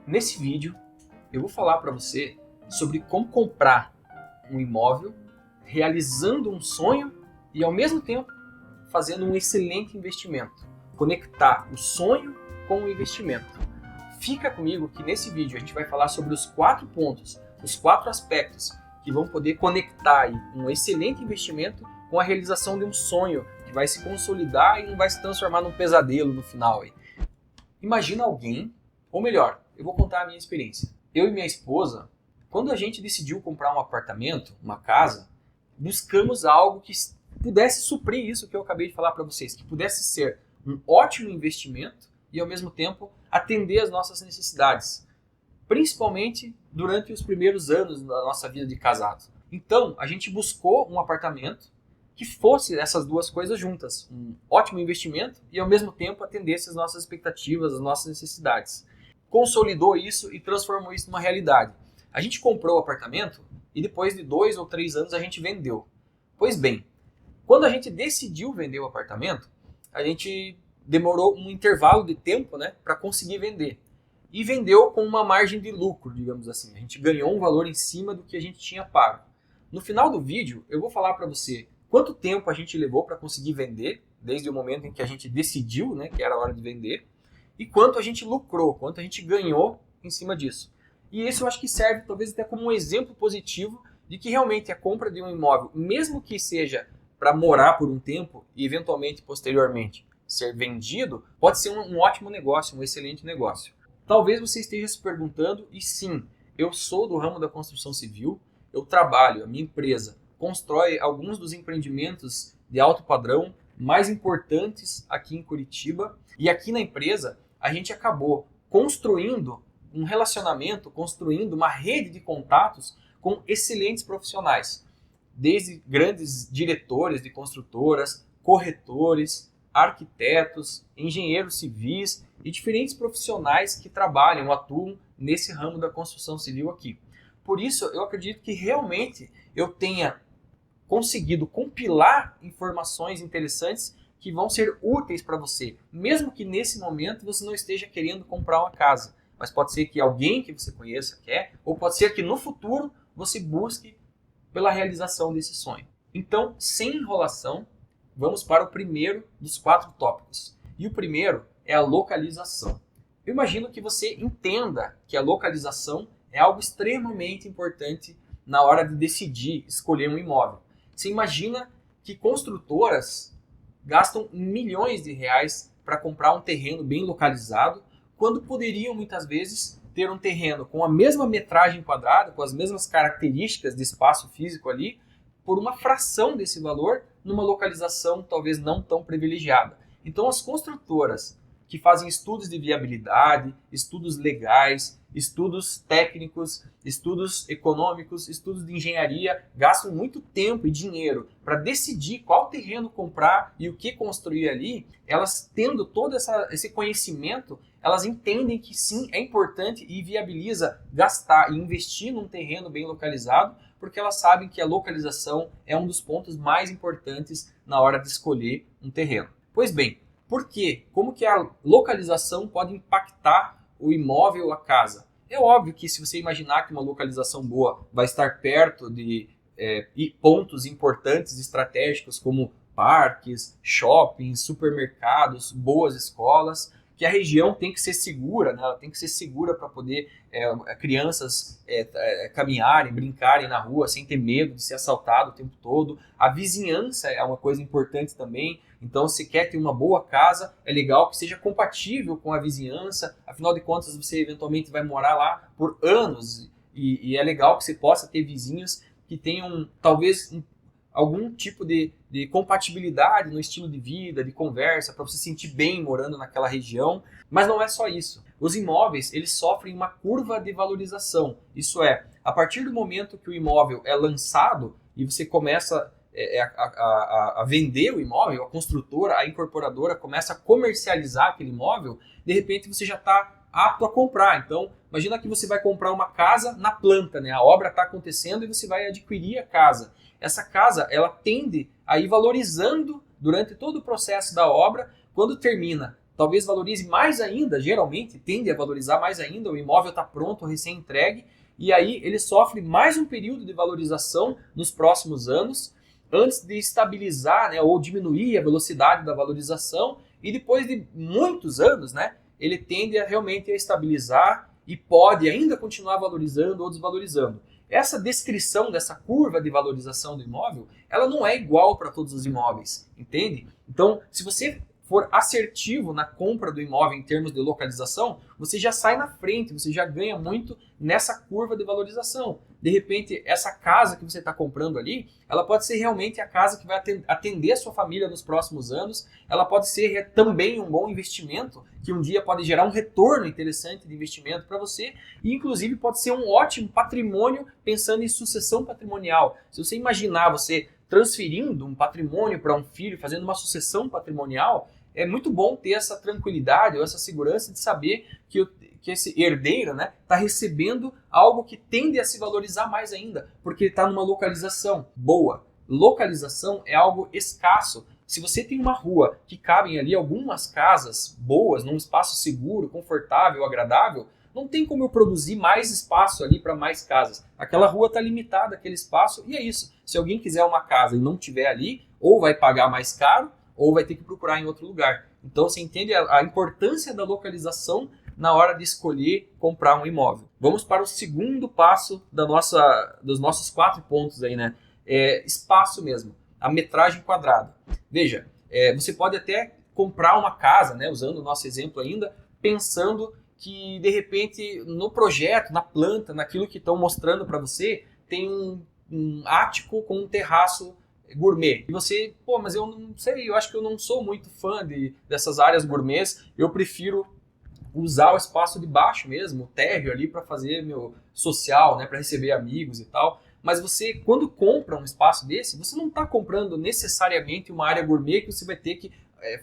Nesse vídeo, eu vou falar para você sobre como comprar um imóvel realizando um sonho e, ao mesmo tempo, fazendo um excelente investimento. Conectar o sonho com o investimento. Fica comigo que nesse vídeo a gente vai falar sobre os 4 pontos, os 4 aspectos que vão poder conectar aí um excelente investimento com a realização de um sonho que vai se consolidar e não vai se transformar num pesadelo no final aí. Imagina alguém, ou melhor, eu vou contar a minha experiência. Eu e minha esposa, quando a gente decidiu comprar um apartamento, uma casa, buscamos algo que pudesse suprir isso que eu acabei de falar para vocês, que pudesse ser um ótimo investimento e, ao mesmo tempo, atender às nossas necessidades, principalmente durante os primeiros anos da nossa vida de casados. Então, a gente buscou um apartamento que fosse essas duas coisas juntas, um ótimo investimento e, ao mesmo tempo, atendesse às nossas expectativas, às nossas necessidades. Consolidou isso e transformou isso numa realidade. A gente comprou o apartamento e depois de 2 ou 3 anos a gente vendeu. Pois bem, quando a gente decidiu vender o apartamento, a gente demorou um intervalo de tempo, para conseguir vender. E vendeu com uma margem de lucro, digamos assim. A gente ganhou um valor em cima do que a gente tinha pago. No final do vídeo, eu vou falar para você quanto tempo a gente levou para conseguir vender, desde o momento em que a gente decidiu, que era a hora de vender, e quanto a gente lucrou, quanto a gente ganhou em cima disso. E isso eu acho que serve talvez até como um exemplo positivo de que realmente a compra de um imóvel, mesmo que seja para morar por um tempo e eventualmente posteriormente ser vendido, pode ser um ótimo negócio, um excelente negócio. Talvez você esteja se perguntando, e sim, eu sou do ramo da construção civil, eu trabalho, a minha empresa constrói alguns dos empreendimentos de alto padrão mais importantes aqui em Curitiba, e aqui na empresa a gente acabou construindo um relacionamento, construindo uma rede de contatos com excelentes profissionais, desde grandes diretores de construtoras, corretores, arquitetos, engenheiros civis e diferentes profissionais que trabalham, atuam nesse ramo da construção civil aqui. Por isso, eu acredito que realmente eu tenha conseguido compilar informações interessantes que vão ser úteis para você, mesmo que nesse momento você não esteja querendo comprar uma casa. Mas pode ser que alguém que você conheça quer, ou pode ser que no futuro você busque pela realização desse sonho. Então, sem enrolação, vamos para o primeiro dos 4 tópicos. E o primeiro é a localização. Eu imagino que você entenda que a localização é algo extremamente importante na hora de decidir escolher um imóvel. Você imagina que construtoras gastam milhões de reais para comprar um terreno bem localizado, quando poderiam muitas vezes ter um terreno com a mesma metragem quadrada, com as mesmas características de espaço físico ali, por uma fração desse valor, numa localização talvez não tão privilegiada. Então as construtoras que fazem estudos de viabilidade, estudos legais, estudos técnicos, estudos econômicos, estudos de engenharia, gastam muito tempo e dinheiro para decidir qual terreno comprar e o que construir ali. Elas tendo todo esse conhecimento, elas entendem que sim, é importante e viabiliza gastar e investir num terreno bem localizado, porque elas sabem que a localização é um dos pontos mais importantes na hora de escolher um terreno. Pois bem, por quê? Como que a localização pode impactar o imóvel ou a casa? É óbvio que se você imaginar que uma localização boa vai estar perto de pontos importantes, estratégicos, como parques, shoppings, supermercados, boas escolas, que a região tem que ser segura, ela tem que ser segura para poder crianças caminharem, brincarem na rua sem ter medo de ser assaltado o tempo todo. A vizinhança é uma coisa importante também. Então, se quer ter uma boa casa, é legal que seja compatível com a vizinhança. Afinal de contas, você eventualmente vai morar lá por anos e é legal que você possa ter vizinhos que tenham talvez algum tipo de compatibilidade no estilo de vida, de conversa, para você se sentir bem morando naquela região. Mas não é só isso. Os imóveis, eles sofrem uma curva de valorização. Isso é, a partir do momento que o imóvel é lançado e você começa a vender o imóvel, a construtora, a incorporadora começa a comercializar aquele imóvel, de repente você já está apto a comprar. Então, imagina que você vai comprar uma casa na planta, a obra está acontecendo e você vai adquirir a casa. Essa casa, ela tende a ir valorizando durante todo o processo da obra. Quando termina, talvez valorize mais ainda, geralmente tende a valorizar mais ainda, o imóvel está pronto, recém-entregue, e aí ele sofre mais um período de valorização nos próximos anos, antes de estabilizar, né, ou diminuir a velocidade da valorização, e depois de muitos anos, né, ele tende a realmente a estabilizar e pode ainda continuar valorizando ou desvalorizando. Essa descrição dessa curva de valorização do imóvel, ela não é igual para todos os imóveis, entende? Então, se você for assertivo na compra do imóvel em termos de localização, você já sai na frente, você já ganha muito nessa curva de valorização. De repente, essa casa que você está comprando ali, ela pode ser realmente a casa que vai atender a sua família nos próximos anos, ela pode ser também um bom investimento, que um dia pode gerar um retorno interessante de investimento para você, e inclusive pode ser um ótimo patrimônio pensando em sucessão patrimonial. Se você imaginar você transferindo um patrimônio para um filho, fazendo uma sucessão patrimonial, é muito bom ter essa tranquilidade ou essa segurança de saber que esse herdeiro, né, está recebendo algo que tende a se valorizar mais ainda, porque ele está numa localização boa. Localização é algo escasso. Se você tem uma rua que cabem ali algumas casas boas, num espaço seguro, confortável, agradável, não tem como eu produzir mais espaço ali para mais casas. Aquela rua está limitada, aquele espaço, e é isso. Se alguém quiser uma casa e não tiver ali, ou vai pagar mais caro, ou vai ter que procurar em outro lugar. Então você entende a importância da localização na hora de escolher comprar um imóvel. Vamos para o segundo passo dos nossos 4 pontos aí, né? Espaço mesmo, a metragem quadrada. Veja, você pode até comprar uma casa, né, usando o nosso exemplo ainda, pensando que de repente no projeto, na planta, naquilo que estão mostrando para você, tem um ático com um terraço gourmet. E você, mas eu não sei, eu acho que eu não sou muito fã dessas áreas gourmets, eu prefiro usar o espaço de baixo mesmo, o térreo ali para fazer meu social, né, para receber amigos e tal. Mas você, quando compra um espaço desse, você não está comprando necessariamente uma área gourmet que você vai ter que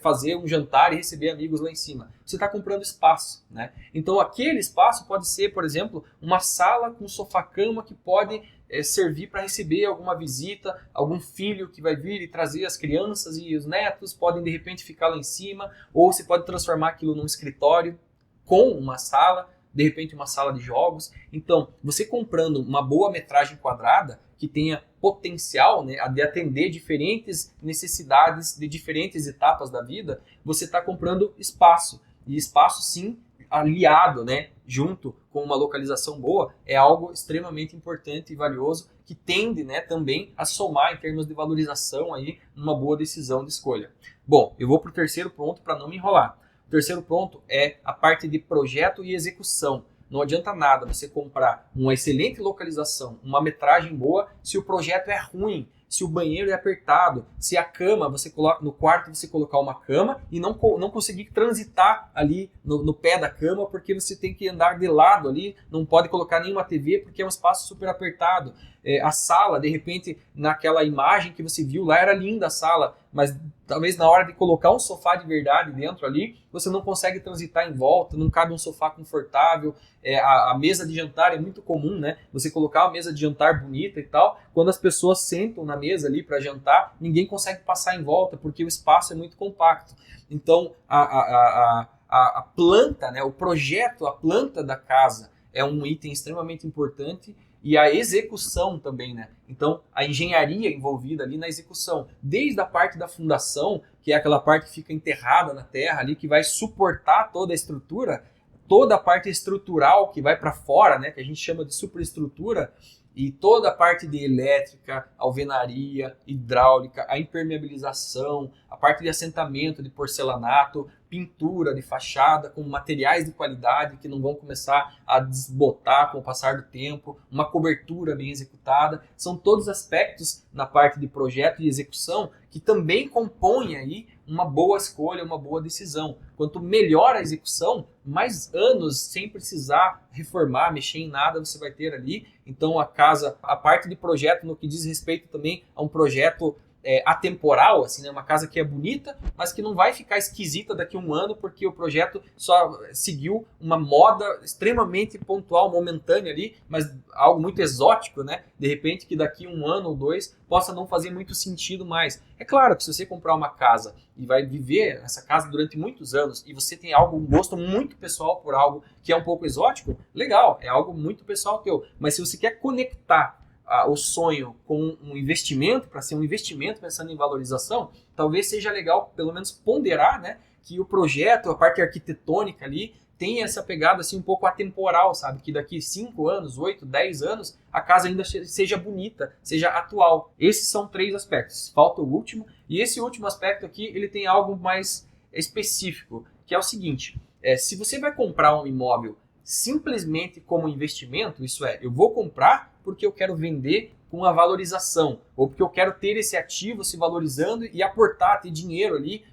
fazer um jantar e receber amigos lá em cima. Você está comprando espaço, né? Então aquele espaço pode ser, por exemplo, uma sala com sofá-cama que pode servir para receber alguma visita, algum filho que vai vir e trazer as crianças e os netos, podem de repente ficar lá em cima, ou você pode transformar aquilo num escritório com uma sala, de repente uma sala de jogos. Então, você comprando uma boa metragem quadrada, que tenha potencial, né, de atender diferentes necessidades de diferentes etapas da vida, você está comprando espaço. E espaço, sim, aliado, né, junto com uma localização boa, é algo extremamente importante e valioso, que tende, né, também a somar em termos de valorização aí, numa boa decisão de escolha. Bom, eu vou para o terceiro ponto para não me enrolar. O terceiro ponto é a parte de projeto e execução. Não adianta nada você comprar uma excelente localização, uma metragem boa, se o projeto é ruim, se o banheiro é apertado, se a cama, você coloca no quarto, você colocar uma cama e não conseguir transitar ali no pé da cama, porque você tem que andar de lado ali, não pode colocar nenhuma TV porque é um espaço super apertado. A sala, de repente, naquela imagem que você viu lá, era linda a sala, mas talvez na hora de colocar um sofá de verdade dentro ali, você não consegue transitar em volta, não cabe um sofá confortável. A mesa de jantar é muito comum, né? Você colocar uma mesa de jantar bonita e tal, quando as pessoas sentam na mesa ali para jantar, ninguém consegue passar em volta, porque o espaço é muito compacto. Então, a planta, né? O projeto, a planta da casa é um item extremamente importante, e a execução também, né? Então, a engenharia envolvida ali na execução, desde a parte da fundação, que é aquela parte que fica enterrada na terra ali, que vai suportar toda a estrutura, toda a parte estrutural que vai para fora, né, que a gente chama de superestrutura, e toda a parte de elétrica, alvenaria, hidráulica, a impermeabilização, a parte de assentamento de porcelanato, pintura de fachada com materiais de qualidade que não vão começar a desbotar com o passar do tempo, uma cobertura bem executada, são todos aspectos na parte de projeto e execução que também compõem aí uma boa escolha, uma boa decisão. Quanto melhor a execução, mais anos sem precisar reformar, mexer em nada você vai ter ali. Então a casa, a parte de projeto no que diz respeito também a um projeto atemporal, assim, né? Uma casa que é bonita, mas que não vai ficar esquisita daqui a um ano porque o projeto só seguiu uma moda extremamente pontual, momentânea ali, mas algo muito exótico, né? De repente que daqui a um ano ou dois possa não fazer muito sentido mais. É claro que se você comprar uma casa e vai viver essa casa durante muitos anos e você tem um gosto muito pessoal por algo que é um pouco exótico, legal, é algo muito pessoal teu. Mas se você quer conectar o sonho com um investimento, para ser um investimento pensando em valorização, talvez seja legal pelo menos ponderar, né, que o projeto, a parte arquitetônica ali, tem essa pegada assim um pouco atemporal, sabe? Que daqui 5 anos, 8, 10 anos, a casa ainda seja bonita, seja atual. Esses são 3 aspectos. Falta o último. E esse último aspecto aqui, ele tem algo mais específico, que é o seguinte. Se você vai comprar um imóvel simplesmente como investimento, isso é, eu vou comprar porque eu quero vender com a valorização, ou porque eu quero ter esse ativo se valorizando e aportar, ter dinheiro ali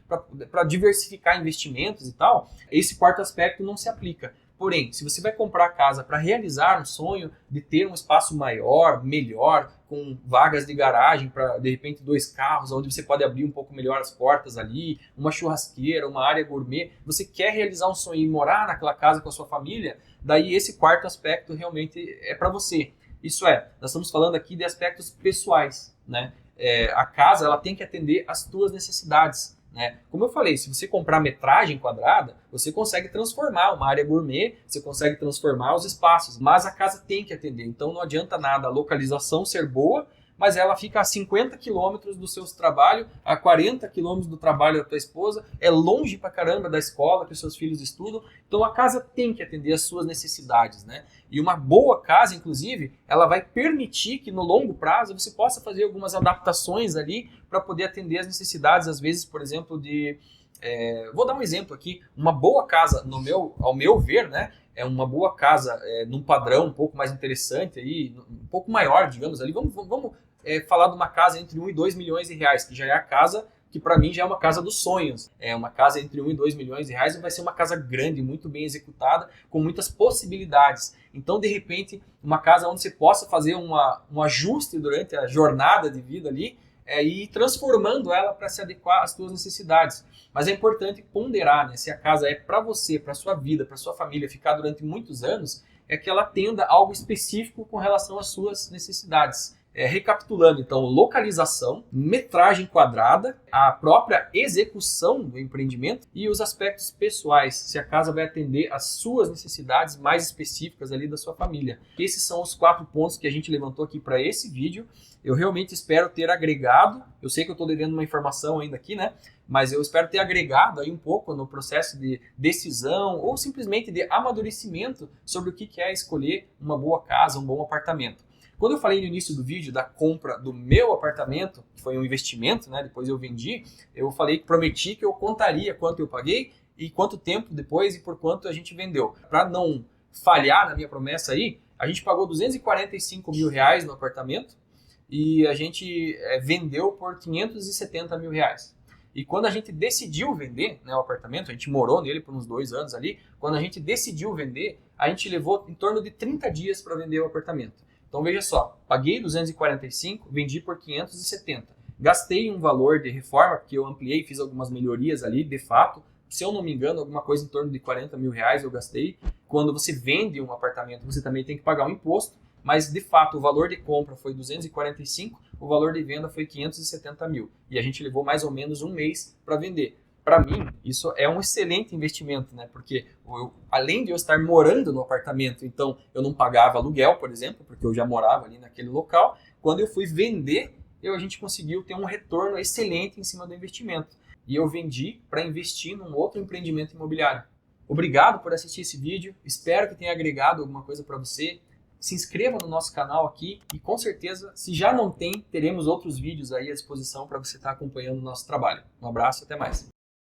para diversificar investimentos e tal, esse quarto aspecto não se aplica. Porém, se você vai comprar a casa para realizar um sonho de ter um espaço maior, melhor, com vagas de garagem para, de repente, 2 carros, onde você pode abrir um pouco melhor as portas ali, uma churrasqueira, uma área gourmet, você quer realizar um sonho e morar naquela casa com a sua família, daí esse quarto aspecto realmente é para você. Isso é, nós estamos falando aqui de aspectos pessoais, né? A casa ela tem que atender às tuas necessidades, né? Como eu falei, se você comprar metragem quadrada, você consegue transformar uma área gourmet, você consegue transformar os espaços, mas a casa tem que atender. Então não adianta nada a localização ser boa, mas ela fica a 50 quilômetros do seu trabalho, a 40 quilômetros do trabalho da tua esposa, é longe pra caramba da escola que os seus filhos estudam, então a casa tem que atender às suas necessidades, né? E uma boa casa, inclusive, ela vai permitir que no longo prazo você possa fazer algumas adaptações ali para poder atender às necessidades, às vezes, por exemplo, vou dar um exemplo aqui, uma boa casa, ao meu ver, né? É uma boa casa num padrão um pouco mais interessante, aí, um pouco maior, digamos, ali. Vamos falar de uma casa entre 1 e 2 milhões de reais, que já é a casa que para mim já é uma casa dos sonhos. É uma casa entre 1 e 2 milhões de reais e vai ser uma casa grande, muito bem executada, com muitas possibilidades. Então, de repente, uma casa onde você possa fazer um ajuste durante a jornada de vida ali, e ir transformando ela para se adequar às suas necessidades. Mas é importante ponderar, né? Se a casa é para você, para sua vida, para sua família ficar durante muitos anos, é que ela atenda algo específico com relação às suas necessidades. Recapitulando, então, localização, metragem quadrada, a própria execução do empreendimento e os aspectos pessoais, se a casa vai atender às suas necessidades mais específicas ali da sua família. Esses são os 4 pontos que a gente levantou aqui para esse vídeo. Eu realmente espero ter agregado, eu sei que eu estou devendo uma informação ainda aqui, né? Mas eu espero ter agregado aí um pouco no processo de decisão ou simplesmente de amadurecimento sobre o que é escolher uma boa casa, um bom apartamento. Quando eu falei no início do vídeo da compra do meu apartamento, que foi um investimento, né? Depois eu vendi, eu prometi que eu contaria quanto eu paguei e quanto tempo depois e por quanto a gente vendeu. Para não falhar na minha promessa aí, a gente pagou R$245 mil no apartamento e a gente vendeu por R$570 mil. E quando a gente decidiu vender, né, o apartamento, a gente morou nele por uns 2 anos ali, quando a gente decidiu vender, a gente levou em torno de 30 dias para vender o apartamento. Então veja só, paguei 245, vendi por 570. Gastei um valor de reforma, porque eu ampliei, fiz algumas melhorias ali, de fato. Se eu não me engano, alguma coisa em torno de R$40 mil eu gastei. Quando você vende um apartamento, você também tem que pagar um imposto, mas de fato o valor de compra foi 245, o valor de venda foi 570 mil. E a gente levou mais ou menos um mês para vender. Para mim, isso é um excelente investimento, né? Porque além de eu estar morando no apartamento, então eu não pagava aluguel, por exemplo, porque eu já morava ali naquele local. Quando eu fui vender, a gente conseguiu ter um retorno excelente em cima do investimento. E eu vendi para investir num outro empreendimento imobiliário. Obrigado por assistir esse vídeo, espero que tenha agregado alguma coisa para você. Se inscreva no nosso canal aqui e com certeza, se já não tem, teremos outros vídeos aí à disposição para você estar acompanhando o nosso trabalho. Um abraço e até mais.